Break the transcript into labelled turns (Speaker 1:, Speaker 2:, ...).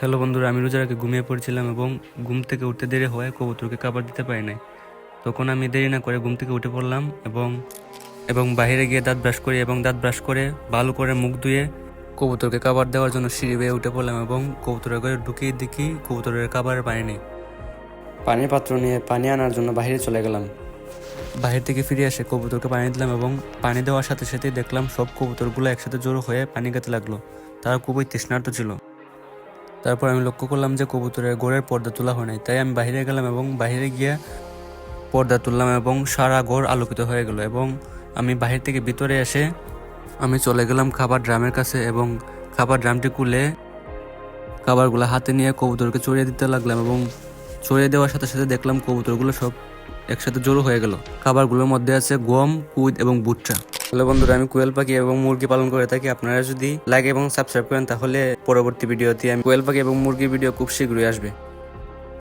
Speaker 1: Hello বন্ধুরা, আমি রোজার আগে ঘুমিয়ে পড়েছিলাম এবং ঘুম থেকে উঠতে দেরি হওয়ায় কবুতরকে খাবার দিতে পারি নাই। তখন আমি দেরি না করে ঘুম থেকে উঠে পড়লাম এবং এবং বাইরে গিয়ে দাঁত ব্রাশ করি এবং দাঁত ব্রাশ করে ভালো করে মুখ ধুয়ে কবুতরকে খাবার দেওয়ার জন্য সিঁড়ি বেয়ে উঠে পড়লাম এবং কবুতরের ঘরে ঢুকিয়ে দেখি কবুতরের খাবারের পানি নেই। পানির পাত্র নিয়ে পানি আনার জন্য বাইরে চলে গেলাম। বাহির থেকে ফিরে এসে কবুতরকে পানি দিলাম এবং পানি দেওয়ার সাথে সাথে দেখলাম সব কবুতরগুলো একসাথে জড়ো হয়ে পানি খেতে লাগলো। তারা খুবই তৃষ্ণার্ত ছিল। তারপর আমি লক্ষ্য করলাম যে কবুতরের ঘরের পর্দা তোলা হয় নাই, তাই আমি বাইরে গেলাম এবং বাইরে গিয়ে পর্দা তুললাম এবং সারা ঘর আলোকিত হয়ে গেল। এবং আমি বাহির থেকে ভিতরে এসে আমি চলে গেলাম খাবার ড্রামের কাছে এবং খাবার ড্রামটি খুলে খাবারগুলো হাতে নিয়ে কবুতরকে চড়িয়ে দিতে লাগলাম এবং চড়িয়ে দেওয়ার সাথে সাথে দেখলাম কবুতরগুলো সব একসাথে জড়ো হয়ে গেল। খাবারগুলোর মধ্যে আছে গম, কুইদ এবং ভুট্টা। হ্যালো বন্ধুরা, আমি কোয়েল পাখি এবং মুরগি পালন করে থাকি। আপনারা যদি লাইক এবং সাবস্ক্রাইব করেন তাহলে পরবর্তী ভিডিওতে আমি কোয়েল পাখি এবং মুরগির ভিডিও খুব শীঘ্রই আসবে।